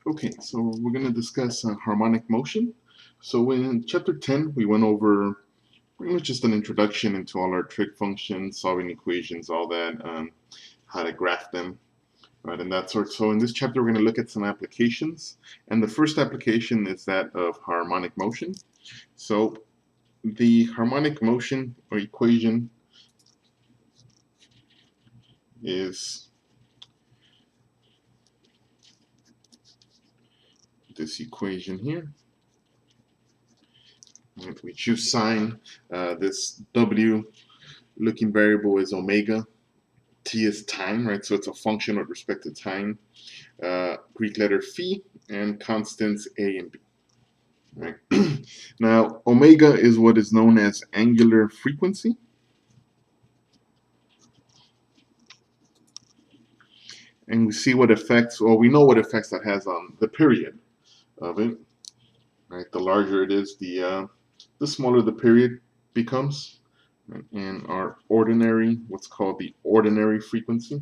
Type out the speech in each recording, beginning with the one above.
Okay, so we're going to discuss harmonic motion. So in chapter 10, we went over pretty much just an introduction into all our trig functions, solving equations, all that, how to graph them, right, and that sort. So in this chapter, we're going to look at some applications. And the first application is that of harmonic motion. So the harmonic motion or equation is this equation here. Right, we choose sine. This W looking variable is omega. T is time, right? So it's a function with respect to time. Greek letter phi and constants A and B. Right. Now, omega is what is known as angular frequency. And we see what effects, well, we know what effects that has on the period of it. Right. The larger it is, the smaller the period becomes. Right? And our ordinary, what's called the ordinary frequency,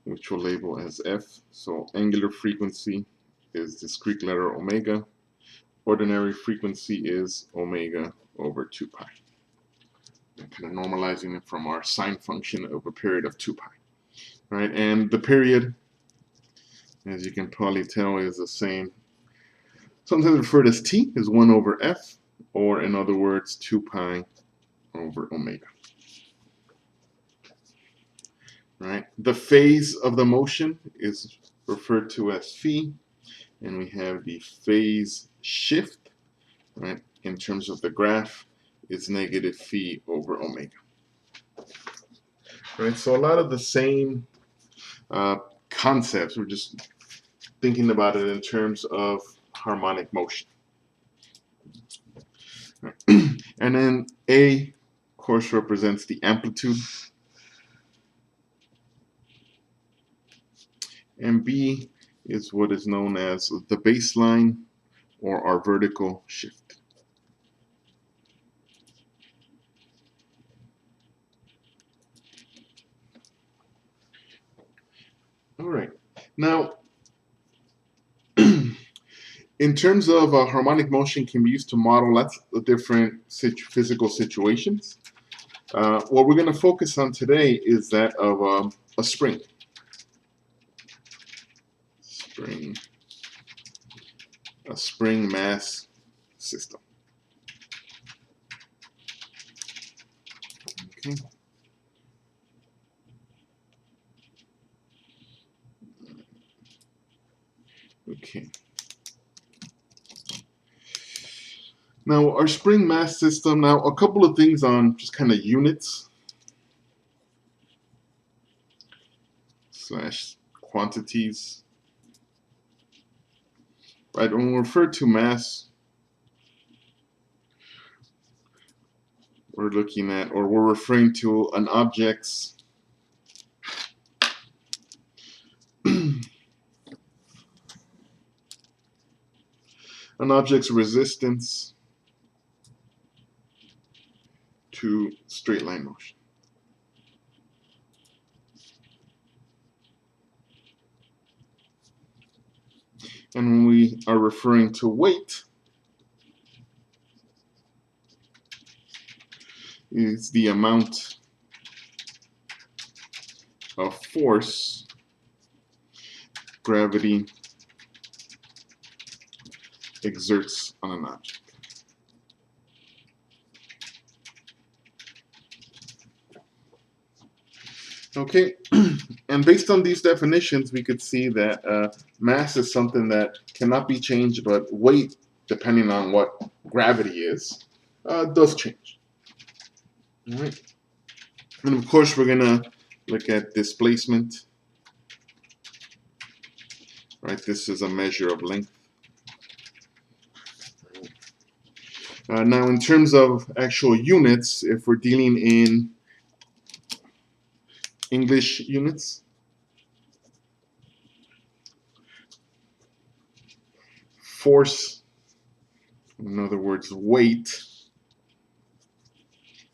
which we'll label as F. So angular frequency is this Greek letter omega. Ordinary frequency is omega over 2 pi. And kind of normalizing it from our sine function of a period of 2 pi. Right, and the period, as you can probably tell, is the same. Sometimes referred as T, is 1 over F, or in other words, 2 pi over omega. Right, the phase of the motion is referred to as phi, and we have the phase shift, right, in terms of the graph, is negative phi over omega. Right, so a lot of the same concepts, we're just thinking about it in terms of harmonic motion. Right. And then A, of course, represents the amplitude, and B is what is known as the baseline or our vertical shift. All right. Now, in terms of harmonic motion can be used to model lots of different physical situations. What we're going to focus on today is that of a spring. A spring mass system. Okay. Okay. Now, our spring mass system, now a couple of things on just kind of units / quantities. Right, when we refer to mass, we're looking at, or we're referring to an object's resistance to straight line motion. And when we are referring to weight, is the amount of force gravity exerts on an object. Okay, and based on these definitions, we could see that mass is something that cannot be changed, but weight, depending on what gravity is, does change. All right, and of course, we're gonna look at displacement. Right, this is a measure of length. Now, in terms of actual units, if we're dealing in English units, force, in other words, weight,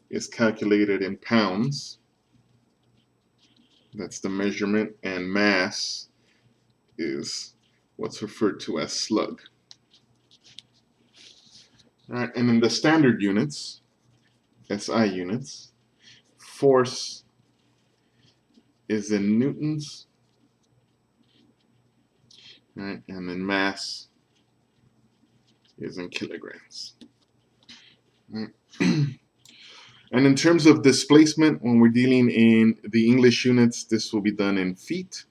is calculated in pounds. That's the measurement, and mass is what's referred to as slug. All right, and in the standard units, SI units, force is in newtons, right, and then mass is in kilograms. Right. And in terms of displacement, when we're dealing in the English units, this will be done in feet.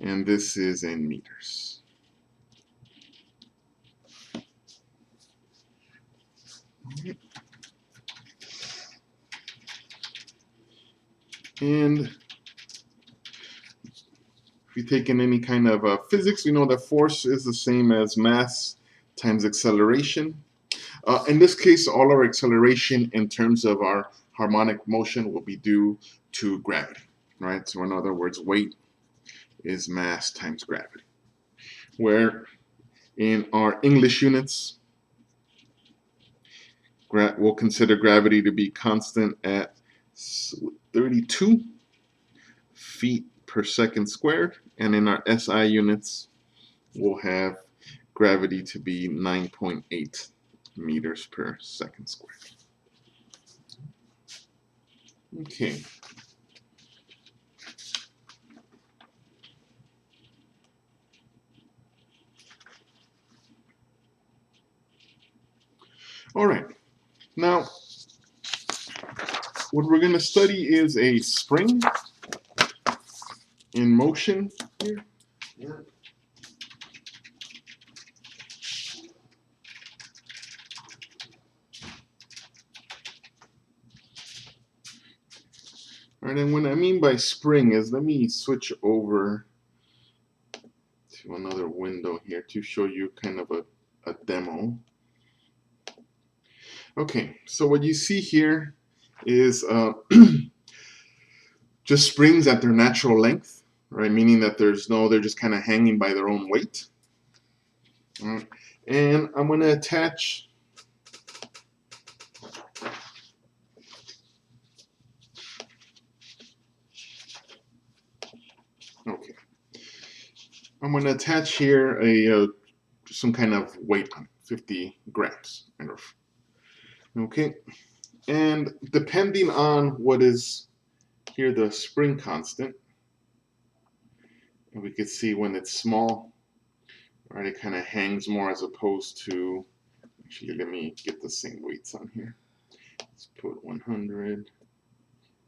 And this is in meters. And if we take in any kind of physics, we know that force is the same as mass times acceleration. In this case, all our acceleration in terms of our harmonic motion will be due to gravity, right? So in other words, weight is mass times gravity. Where in our English units, we'll consider gravity to be constant at 32 feet per second squared, and in our SI units, we'll have gravity to be 9.8 meters per second squared. Okay. All right. Now, what we're going to study is a spring in motion here. Yeah. All right, and what I mean by spring is, let me switch over to another window here to show you kind of a demo. Okay, so what you see here is just springs at their natural length, right? Meaning that they're just kind of hanging by their own weight. All right. And I'm going to attach here some kind of weight on 50 grams. Okay, and depending on what is here the spring constant, and we can see when it's small, right, it kind of hangs more as opposed to, actually let me get the same weights on here. Let's put 100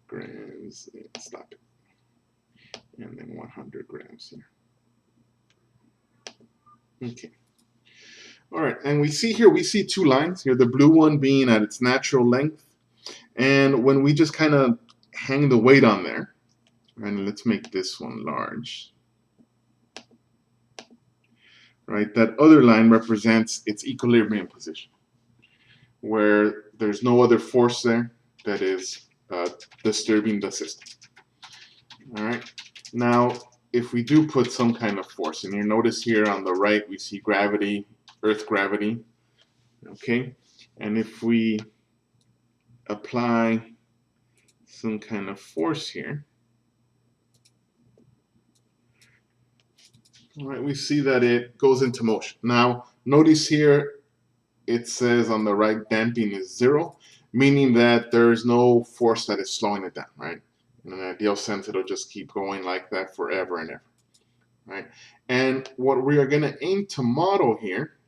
grams and stop it, and then 100 grams here. Okay. All right, and we see two lines here, the blue one being at its natural length, and when we just kind of hang the weight on there, and let's make this one large, right, that other line represents its equilibrium position, where there's no other force there that is disturbing the system. All right, now if we do put some kind of force, and you notice here on the right we see gravity, Earth gravity, okay, and if we apply some kind of force here, all right, we see that it goes into motion. Now notice here it says on the right damping is 0, meaning that there's no force that is slowing it down, right? In an ideal sense, it'll just keep going like that forever and ever, right? And what we are going to aim to model here,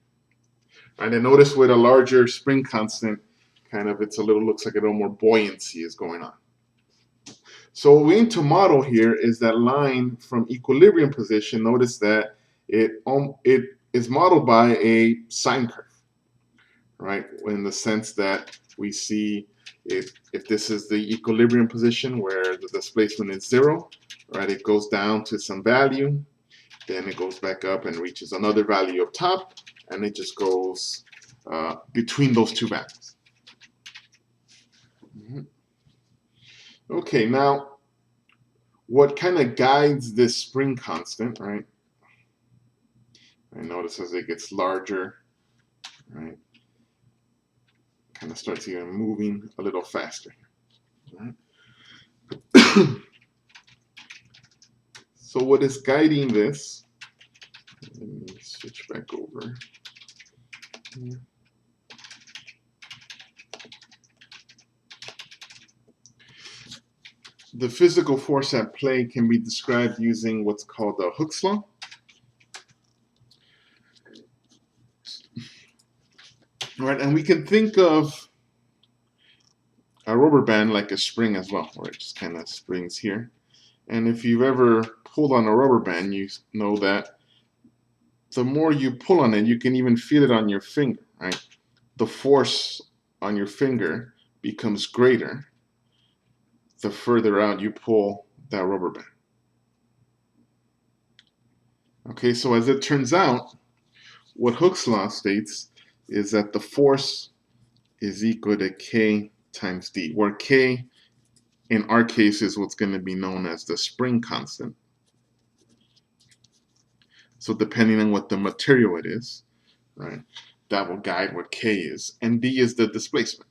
right, and notice with a larger spring constant, kind of looks like a little more buoyancy is going on. So what we aim to model here is that line from equilibrium position. Notice that it is modeled by a sine curve, right? In the sense that we see if this is the equilibrium position where the displacement is 0, right? It goes down to some value, then it goes back up and reaches another value up top, and it just goes between those two values. Okay, now what kind of guides this spring constant, right? I notice as it gets larger, right, kind of starts even moving a little faster. Right? So what is guiding this? Let me switch back over. Here. The physical force at play can be described using what's called the Hooke's law. Right, and we can think of a rubber band like a spring as well, where it just kind of springs here. And if you've ever pulled on a rubber band, you know that the more you pull on it, you can even feel it on your finger, right? The force on your finger becomes greater the further out you pull that rubber band. Okay, so as it turns out, what Hooke's law states is that the force is equal to K times D, where K in our case is what's going to be known as the spring constant. So depending on what the material it is, right, that will guide what K is, and D is the displacement.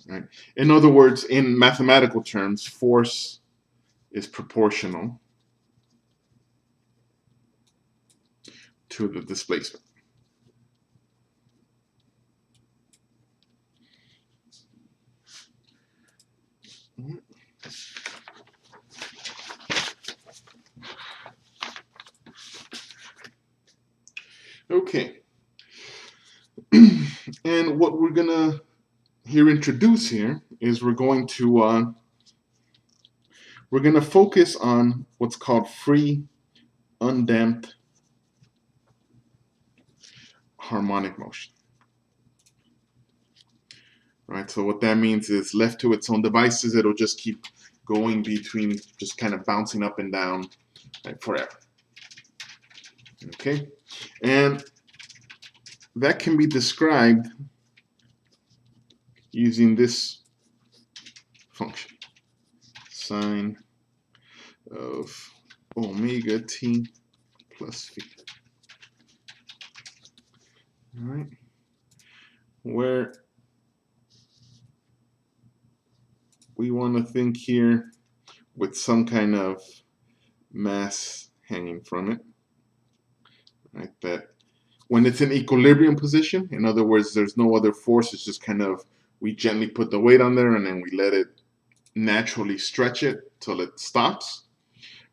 Right? In other words, in mathematical terms, force is proportional to the displacement. Okay, and what we're gonna introduce here is we're going to focus on what's called free undamped harmonic motion. Right, so what that means is left to its own devices, it'll just keep going between, just kind of bouncing up and down, right, forever. Okay, and that can be described using this function, sine of omega t plus phi. All right, where we want to think here with some kind of mass hanging from it, right? That when it's in equilibrium position, in other words, there's no other force, it's just kind of, we gently put the weight on there and then we let it naturally stretch it till it stops,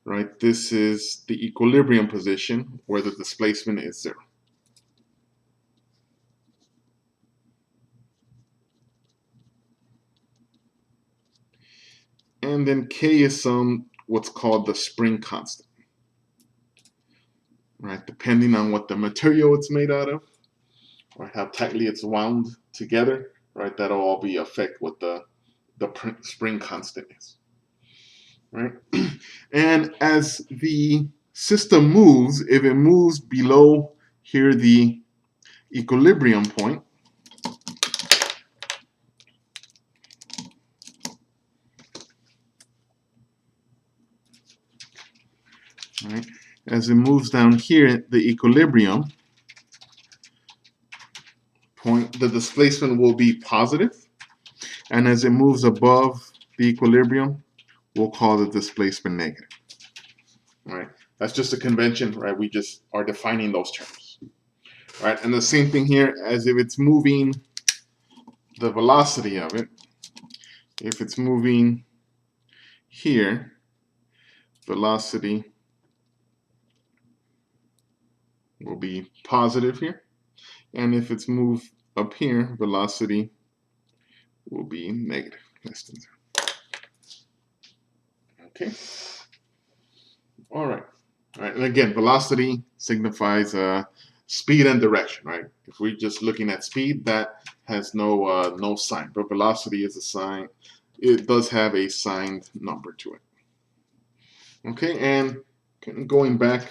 right? This is the equilibrium position where the displacement is 0. And then K is what's called the spring constant, right? Depending on what the material it's made out of, or how tightly it's wound together, right? That'll all be affect what the spring constant is, right? And as the system moves, if it moves below here the equilibrium point, right? As it moves down here, the equilibrium point, the displacement will be positive, and as it moves above the equilibrium, we'll call the displacement negative. All right, that's just a convention, right? We just are defining those terms, right? And the same thing here, as if it's moving, the velocity of it, if it's moving here, velocity will be positive here, and if it's moved up here, velocity will be negative, less than 0. Okay. All right. All right. And again, velocity signifies speed and direction, right? If we're just looking at speed, that has no sign, but velocity is a sign. It does have a signed number to it. Okay, and going back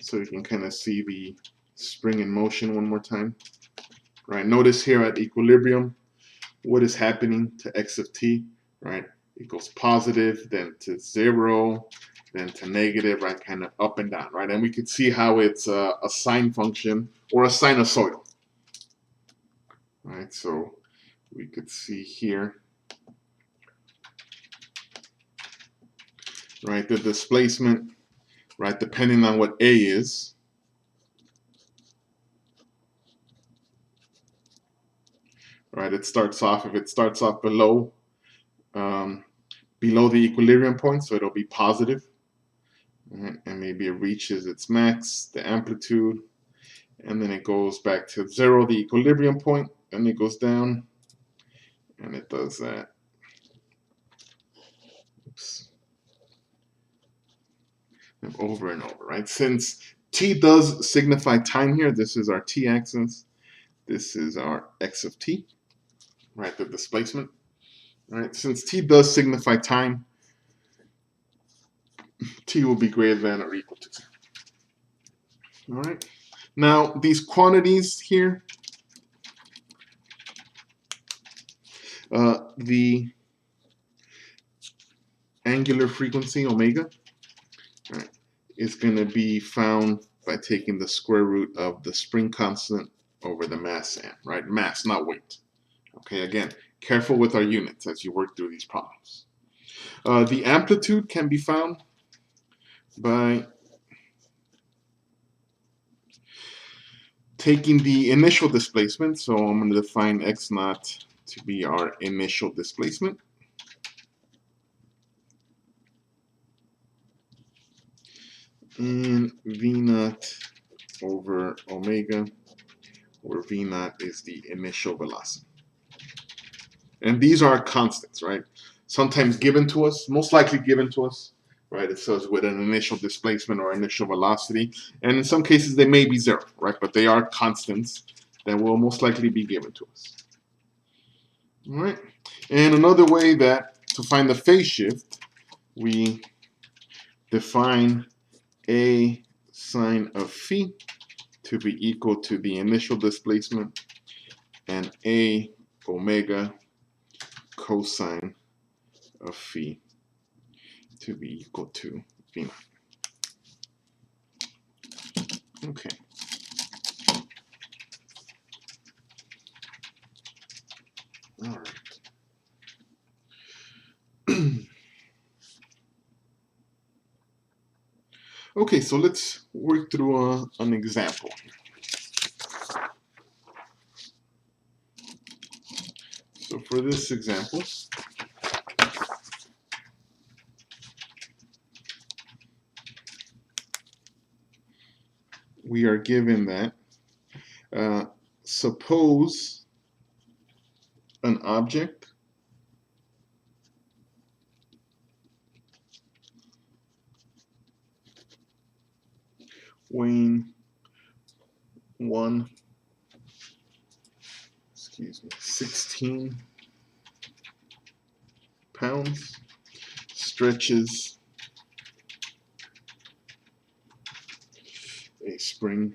so you can kind of see the spring in motion one more time. Right. Notice here at equilibrium, what is happening to x of t, right? It goes positive, then to 0, then to negative, right? Kind of up and down, right? And we can see how it's a sine function or a sinusoidal, right? So we could see here, right, the displacement, right, depending on what A is, right, if it starts off below the equilibrium point, so it'll be positive, right? And maybe it reaches its max, the amplitude, and then it goes back to 0, the equilibrium point, and it goes down, and it does that. Oops. And over and over, right? Since t does signify time here, this is our t-axis, this is our x of t, right, the displacement, right? Since t does signify time, t will be greater than or equal to 0. All right. Now, these quantities here, the angular frequency, omega, right, is going to be found by taking the square root of the spring constant over the mass m, right? Mass, not weight. Okay, again, careful with our units as you work through these problems. The amplitude can be found by taking the initial displacement. So I'm going to define x naught to be our initial displacement. And v naught over omega, where v naught is the initial velocity. And these are constants, right? Sometimes given to us, most likely given to us, right? It says with an initial displacement or initial velocity. And in some cases, they may be 0, right? But they are constants that will most likely be given to us. All right. And another way that to find the phase shift, we define a sine of phi to be equal to the initial displacement and a omega cosine of phi to be equal to v naught. Okay. All right. Okay, so let's work through an example. So for this example, we are given that suppose an object weighing 16 pounds stretches a spring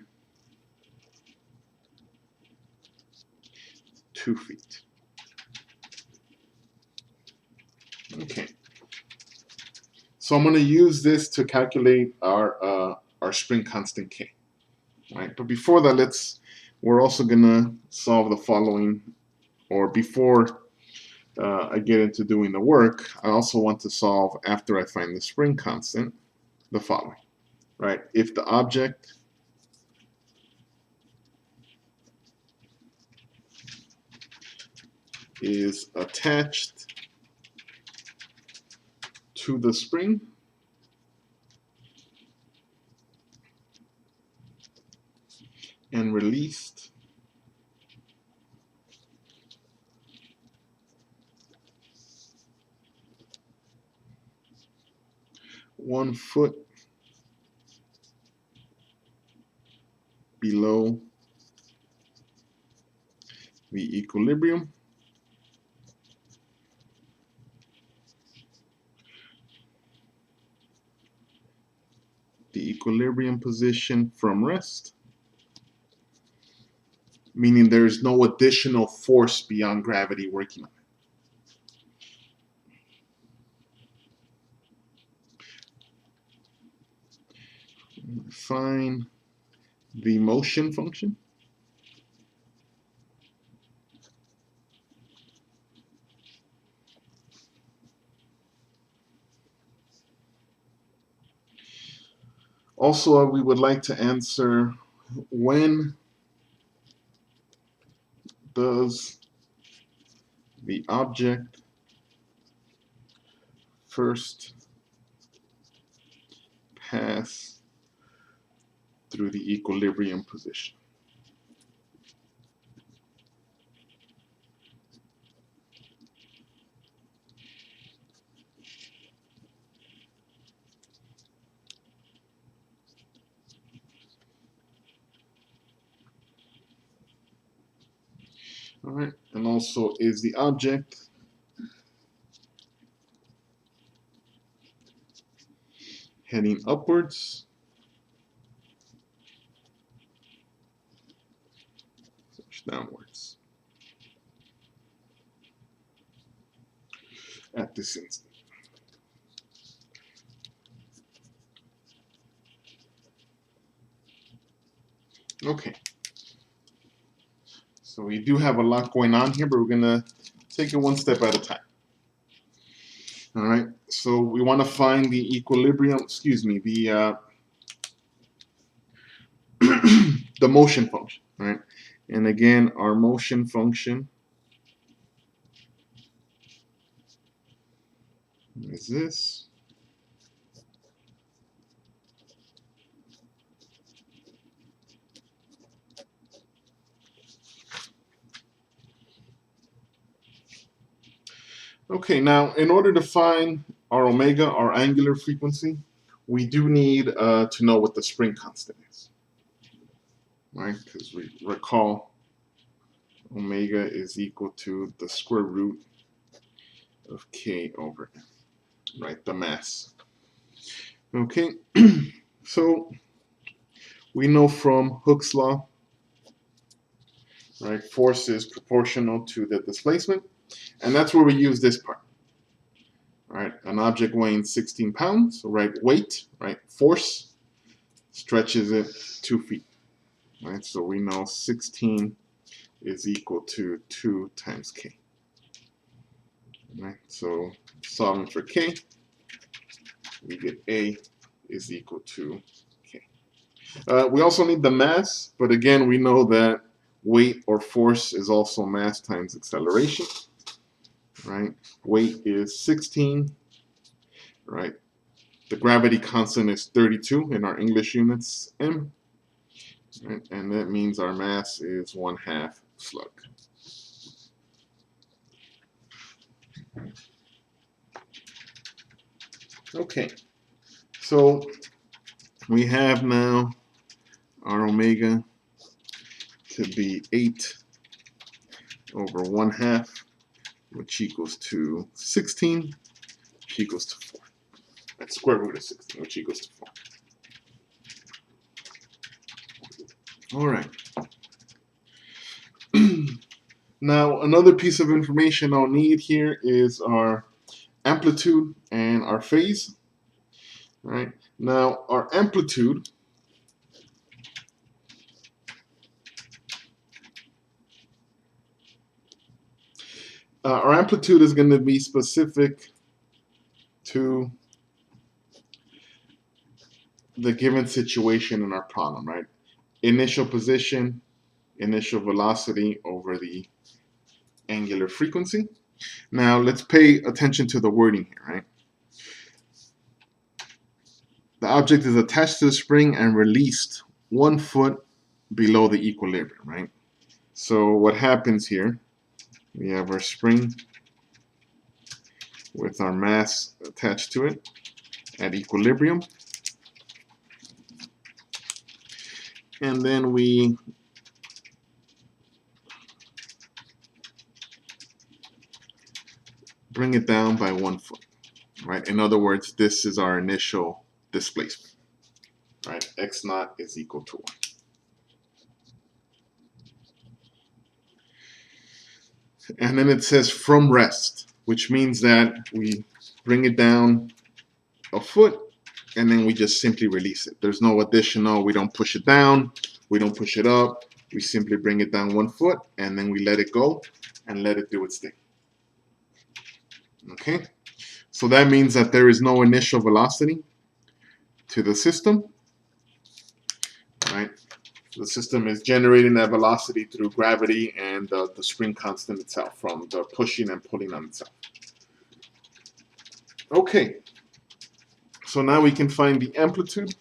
2 feet. Okay. So I'm going to use this to calculate our spring constant K. Right? But before that, we're also going to solve the following, or before I get into doing the work, I also want to solve, after I find the spring constant, the following. Right? If the object is attached to the spring, and released one foot below the equilibrium, position from rest, meaning there is no additional force beyond gravity working on it. Find the motion function Also, we would like to answer, when does the object first pass through the equilibrium position? All right, and also, is the object heading upwards or downwards at this instant? Okay, so we do have a lot going on here, but we're gonna take it one step at a time. All right, so we want to find the equilibrium, the the motion function, right? And again, our motion function is this. Okay, now in order to find our omega, our angular frequency, we do need to know what the spring constant is, right? Because we recall omega is equal to the square root of k over m, right? The mass. Okay, so we know from Hooke's law, right? Force is proportional to the displacement, and that's where we use this part. Right, an object weighing 16 pounds, right? Weight, right? Force stretches it 2 feet, right? So we know 16 is equal to 2 times k. Right? So solving for k, we get a is equal to k. We also need the mass, but again, we know that weight or force is also mass times acceleration. Right? Weight is 16. Right? The gravity constant is 32 in our English units, m. Right? And that means our mass is 1/2 slug. Okay, so we have now our omega to be 8 over 1/2, which equals to 16, which equals to 4. That's square root of 16, which equals to 4. All right. Now, another piece of information I'll need here is our amplitude and our phase. Right? Now, our amplitude is going to be specific to the given situation in our problem, right? Initial position, initial velocity over the angular frequency. Now let's pay attention to the wording here, right? The object is attached to the spring and released 1 foot below the equilibrium, right? So what happens here, we have our spring with our mass attached to it at equilibrium. And then we bring it down by 1 foot, right? In other words, this is our initial displacement, right? X naught is equal to 1. And then it says from rest, which means that we bring it down a foot and then we just simply release it. There's no additional, we don't push it down, we don't push it up, we simply bring it down 1 foot and then we let it go and let it do its thing. Okay, so that means that there is no initial velocity to the system, The system is generating that velocity through gravity and the spring constant itself from the pushing and pulling on itself. Okay, so now we can find the amplitude.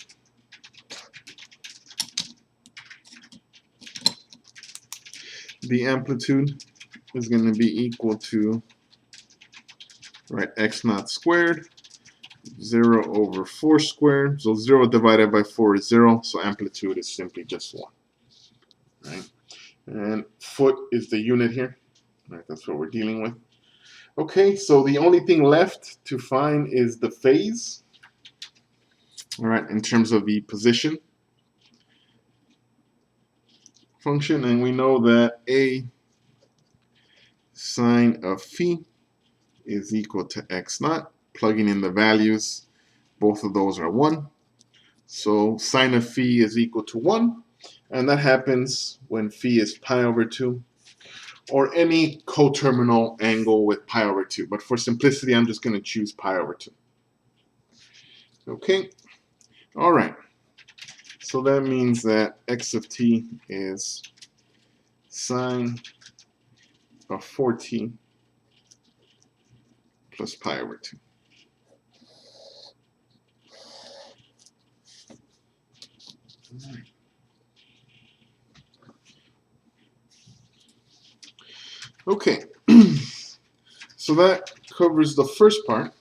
The amplitude is going to be equal to, right, x naught squared, 0 over 4 squared. So 0 divided by 4 is 0, so amplitude is simply just 1. Right? And foot is the unit here. Right, that's what we're dealing with. Okay, so the only thing left to find is the phase. All right, in terms of the position function, and we know that a sine of phi is equal to x naught. Plugging in the values, both of those are 1. So sine of phi is equal to 1, and that happens when phi is pi over 2, or any coterminal angle with pi over 2. But for simplicity, I'm just going to choose pi over 2. Okay, all right. So that means that x of t is sine of 4t plus pi over 2. Okay, so that covers the first part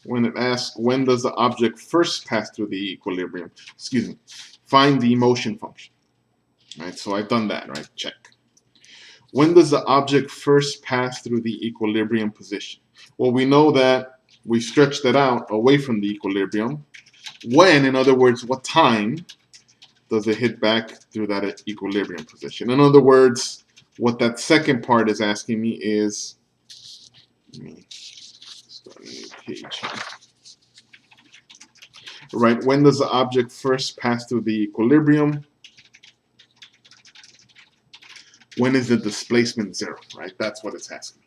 when it asks when does the object first pass through the equilibrium. Excuse me, find the motion function. Right, so I've done that, right? Check. When does the object first pass through the equilibrium position? Well, we know that we stretch that out away from the equilibrium. When, in other words, what time does it hit back through that equilibrium position? In other words, what that second part is asking me is, let me start a new page here. Right, when does the object first pass through the equilibrium? When is the displacement 0, right? That's what it's asking.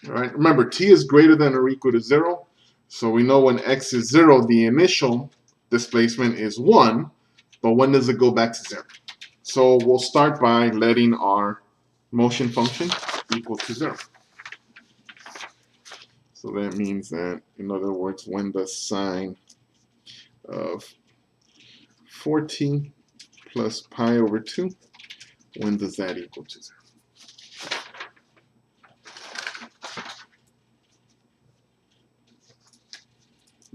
All right, remember, t is greater than or equal to 0. So we know when x is 0, the initial displacement is 1. But when does it go back to 0? So we'll start by letting our motion function equal to 0. So that means that, in other words, when the sine of 4t plus pi over 2, when does that equal to 0?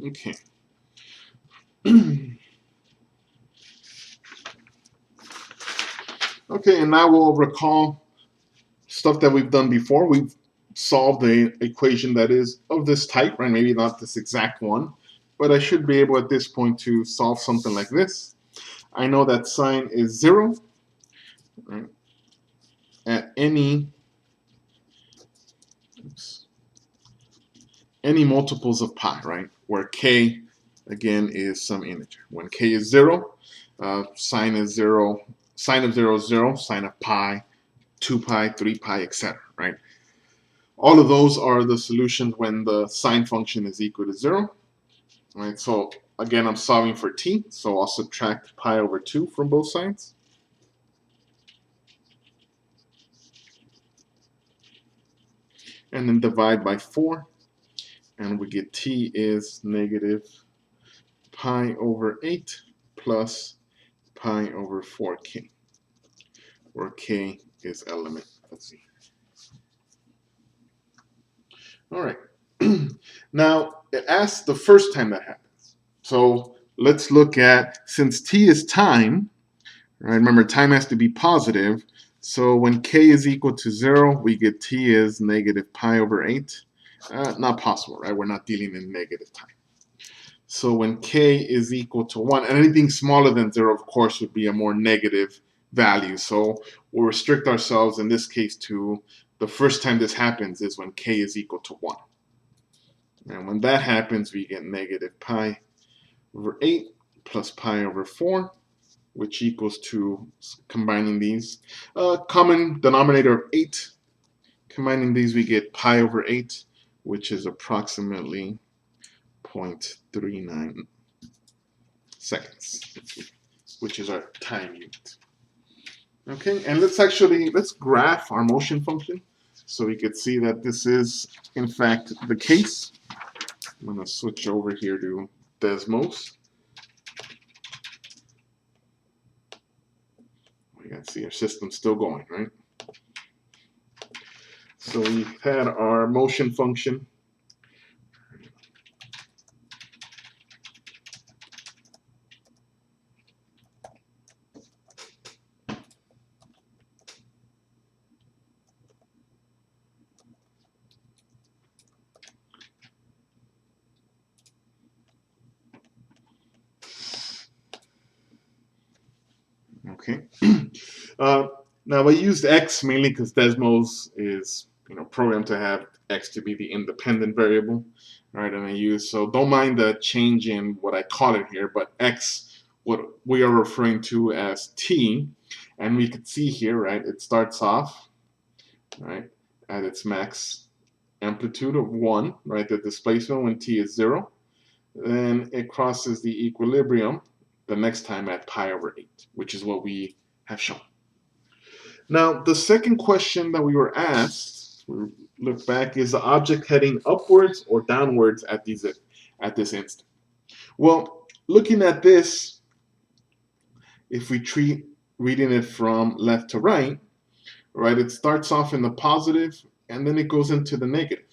Okay. Okay, and now we'll recall stuff that we've done before. We've solved an equation that is of this type, right? Maybe not this exact one, but I should be able at this point to solve something like this. I know that sine is 0, right, at any multiples of pi, right? Where k, again, is some integer. When k is 0, sine is 0, sine of 0 is 0, sine of pi, 2 pi, 3 pi, etc., right? All of those are the solutions when the sine function is equal to 0, right? So again, I'm solving for t, so I'll subtract pi over 2 from both sides. And then divide by 4, and we get t is negative pi over 8 plus pi over 4k, where k is element of z. All right. Now, it asks the first time that happens. So let's look at, since t is time, right? Remember, time has to be positive. So when k is equal to 0, we get t is negative pi over 8. Not possible, right? We're not dealing in negative time. So when k is equal to 1, and anything smaller than 0, of course, would be a more negative value. So we'll restrict ourselves in this case to the first time this happens is when k is equal to 1. And when that happens, we get negative pi over 8 plus pi over 4, which equals to, combining these, common denominator of 8. Combining these, we get pi over 8, which is approximately 0.39 seconds. which is our time unit. Okay, and let's graph our motion function so we could see that this is in fact the case. I'm going to switch over here to Desmos. We can see our system's still going, right? So we've had our motion function. Okay. Now I used X mainly because Desmos is programmed to have X to be the independent variable, right? And I use, so don't mind the change in what I call it here, but X, what we are referring to as T, and we could see here, right? It starts off, right, at its max amplitude of 1, right? The displacement when T is 0, then it crosses the equilibrium the next time at pi/8, which is what we have shown. Now, the second question that we were asked, we look back, is the object heading upwards or downwards at this instant? Well, looking at this, if we treat reading it from left to right, it starts off in the positive and then it goes into the negative.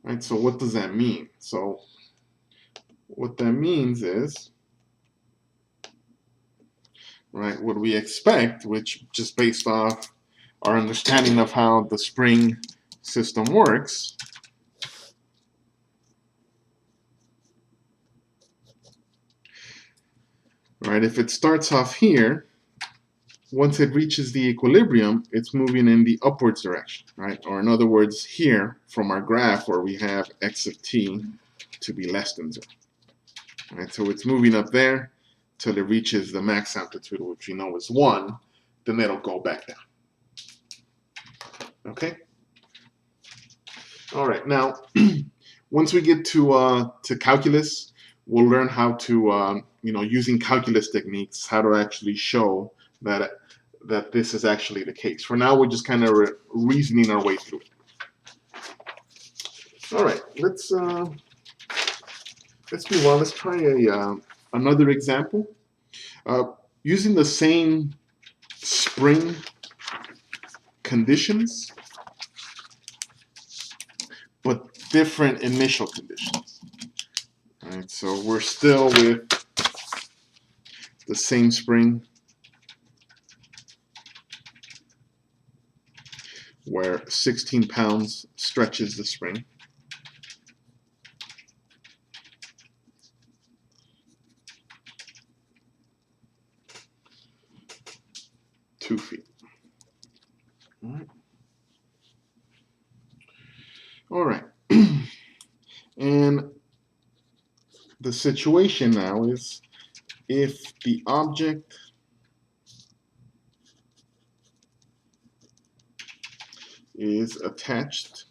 Right? So what does that mean? So what that means is, right, what we expect, which just based off our understanding of how the spring system works, right, if it starts off here, once it reaches the equilibrium, it's moving in the upwards direction, right? Or in other words, here from our graph where we have x of t to be less than 0. Right? So it's moving up there till it reaches the max amplitude, which we know is 1, then it'll go back down. Okay? All right, now once we get to calculus, we'll learn how to, using calculus techniques, how to actually show that this is actually the case. For now, we're just kind of reasoning our way through it. All right, let's move on. Let's try another example. Using the same spring conditions, but different initial conditions. All right, so we're still with the same spring, where 16 pounds stretches the spring. Two feet. All right. All right. And the situation now is if the object is attached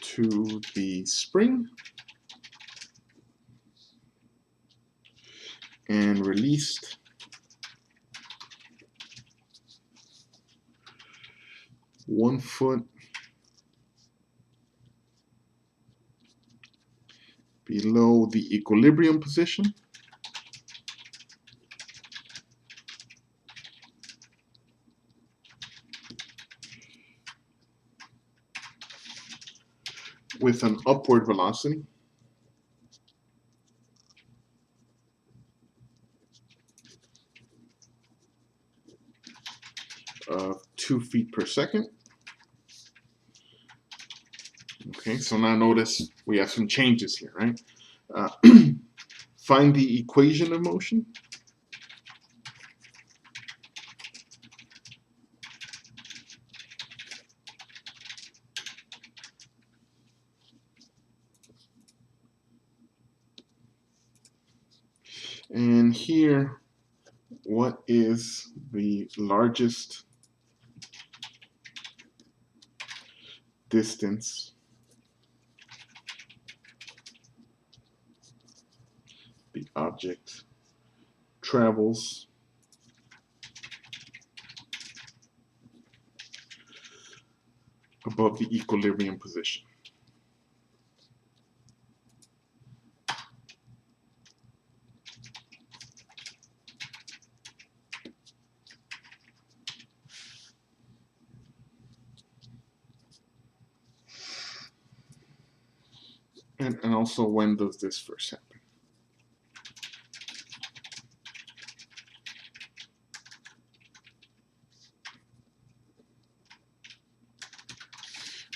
to the spring and released one foot below the equilibrium position, with an upward velocity of 2 feet per second. Okay, so now notice we have some changes here, right? Find the equation of motion. And here, what is the largest distance the object travels above the equilibrium position. And also, when does this first happen?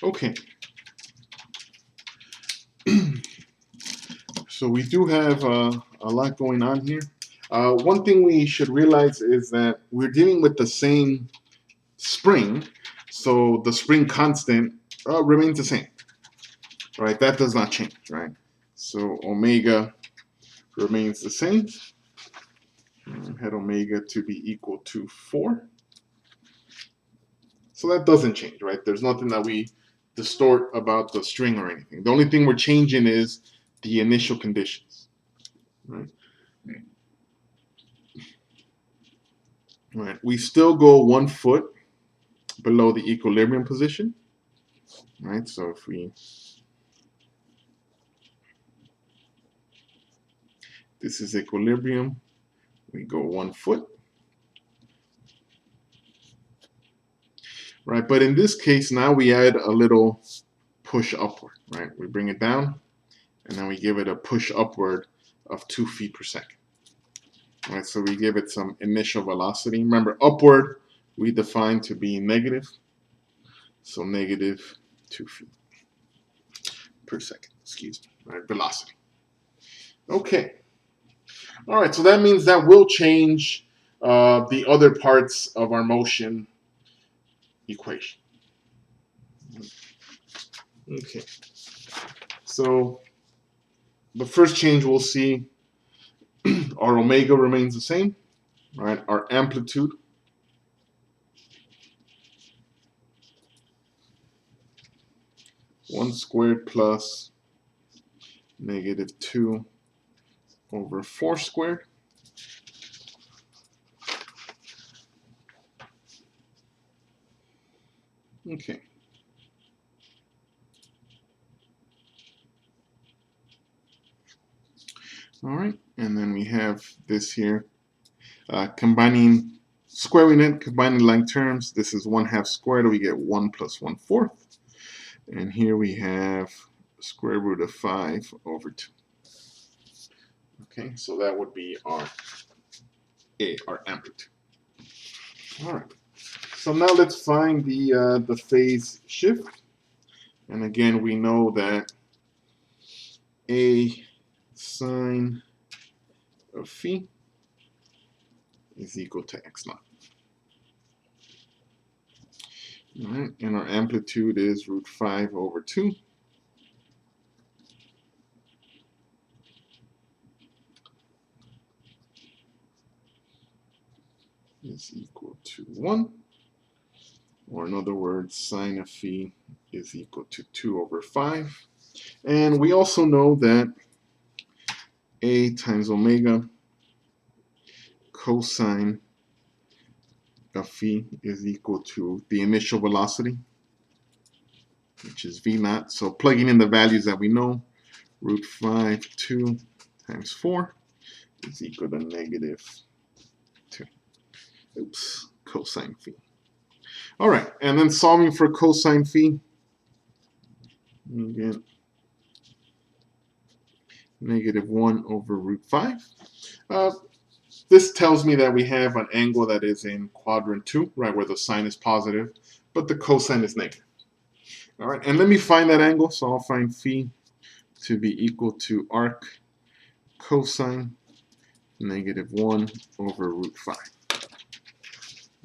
Okay. So we do have a lot going on here. One thing we should realize is that we're dealing with the same spring, so the spring constant remains the same, right? That does not change, right? So omega remains the same. Had omega to be equal to 4. So that doesn't change, right? There's nothing that we distort about the string or anything. The only thing we're changing is the initial conditions, right? Right. We still go 1 foot below the equilibrium position, right? So if this is equilibrium, we go 1 foot, right? But in this case, now we add a little push upward, right? We bring it down, and then we give it a push upward of 2 feet per second, right? So we give it some initial velocity. Remember, upward we define to be negative, so negative 2 feet per second, excuse me, right? Velocity. Okay. All right, so that means that will change the other parts of our motion equation. Okay, so the first change we'll see, our omega remains the same, right? Our amplitude, one squared plus negative 2 over 4 squared. Okay. All right, and then we have this here, squaring it, combining like terms. This is 1/2 squared, we get 1 plus 1/4. And here we have square root of 5 over 2. Okay, so that would be our amplitude. All right, so now let's find the phase shift. And again, we know that A sine of phi is equal to x naught. All right, and our amplitude is root 5 over 2. Is equal to 1. Or in other words, sine of phi is equal to 2 over 5. And we also know that A times omega cosine of phi is equal to the initial velocity, which is v naught. So plugging in the values that we know, root 5, 2 times 4 is equal to negative 2. Oops, cosine phi. All right, and then solving for cosine phi, you get negative 1 over root 5. This tells me that we have an angle that is in quadrant 2, right, where the sine is positive, but the cosine is negative. All right, and let me find that angle. So I'll find phi to be equal to arc cosine negative 1 over root 5.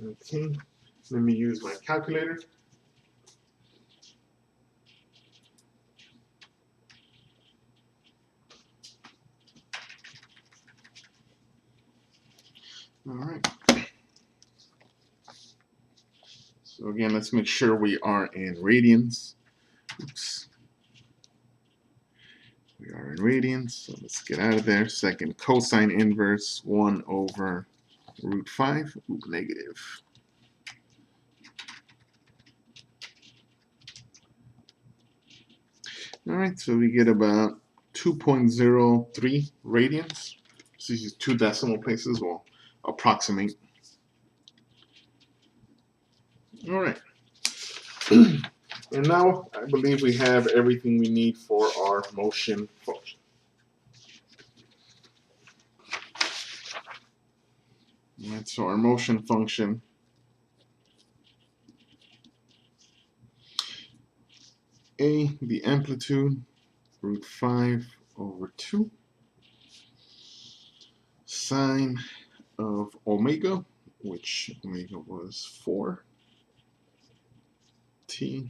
Okay, let me use my calculator. All right. So again, let's make sure we are in radians. Oops. We are radians. So let's get out of there. Second, cosine inverse 1 over root 5, negative. All right, so we get about 2.03 radians. So these 2 decimal places will approximate. All right. And now I believe we have everything we need for our motion function. All right, so our motion function A, the amplitude, root 5 over 2, sine of omega, which omega was 4, t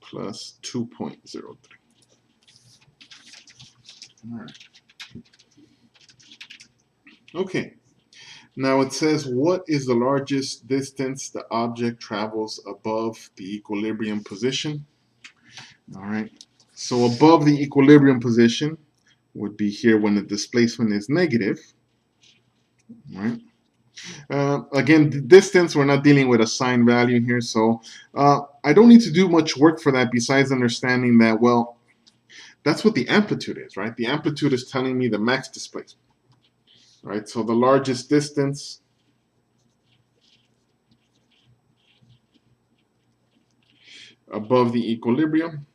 plus 2.03. All right. Okay. Now it says, what is the largest distance the object travels above the equilibrium position? All right. So above the equilibrium position would be here when the displacement is negative. All right. Again, the distance, we're not dealing with a sign value here, so I don't need to do much work for that besides understanding that, well, that's what the amplitude is, right? The amplitude is telling me the max displacement, right? So the largest distance above the equilibrium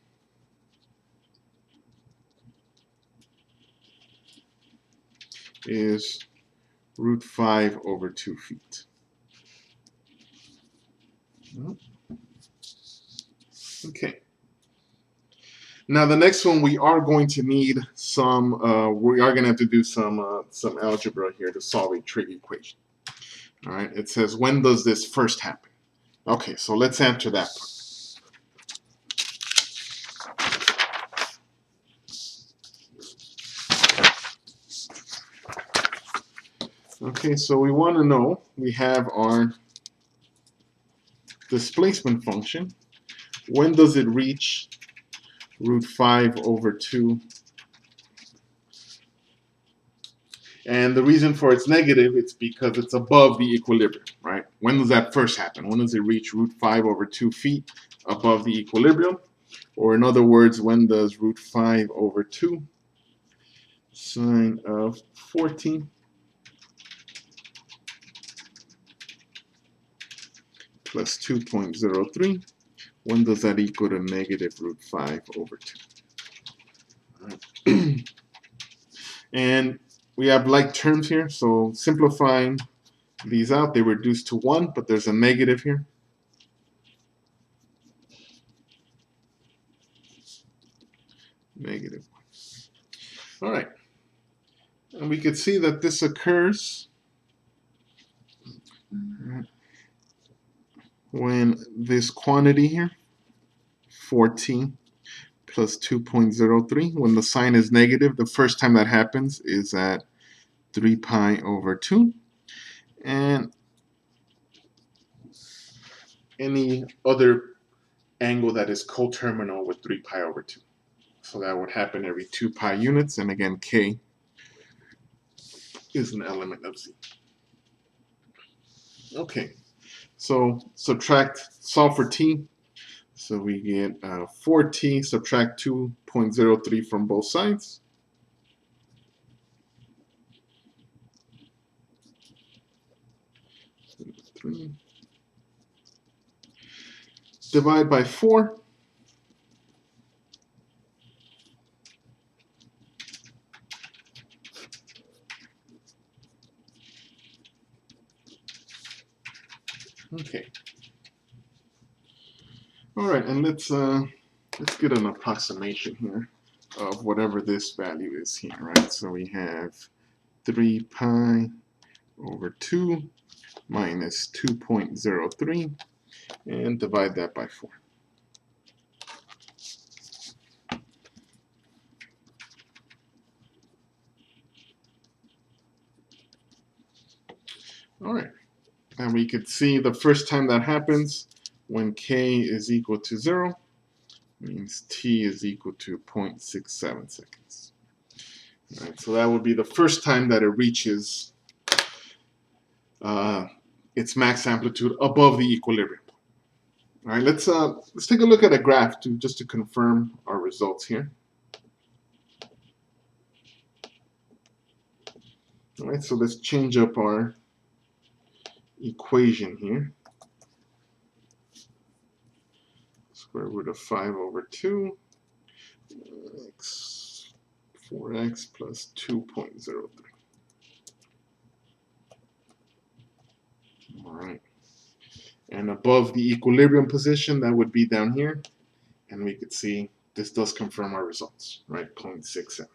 is root 5 over 2 feet. Okay. Now the next one, we are going to need some, we are going to have to do some algebra here to solve a trig equation. All right, it says, when does this first happen? Okay, so let's answer that part. Okay, so we want to know, we have our displacement function. When does it reach root 5 over 2? And the reason for it's negative, it's because it's above the equilibrium, right? When does that first happen? When does it reach root 5 over 2 feet above the equilibrium? Or in other words, when does root 5 over 2 sine of 14 plus 2.03, when does that equal to negative root 5 over 2? And we have like terms here, so simplifying these out, they reduce to 1, but there's a negative here. Negative 1. All right. And we could see that this occurs when this quantity here, 14 plus 2.03, when the sign is negative, the first time that happens is at 3 pi over 2. And any other angle that is coterminal with 3 pi over 2. So that would happen every 2 pi units, and again, k is an element of z. Okay, so solve for t. So we get 4t, subtract 2.03 from both sides. Divide by 4. Okay. All right, and let's get an approximation here of whatever this value is here, right? So we have 3 pi over 2 minus 2.03, and divide that by 4. All right, and we could see the first time that happens when k is equal to 0, means t is equal to 0.67 seconds. All right, so that would be the first time that it reaches its max amplitude above the equilibrium. All right, let's take a look at a graph just to confirm our results here. All right, so let's change up our equation here. Square root of 5 over 2 x 4x plus 2.03. All right. And above the equilibrium position, that would be down here. And we could see this does confirm our results, right? 0.67.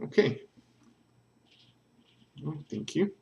Okay. Well, thank you.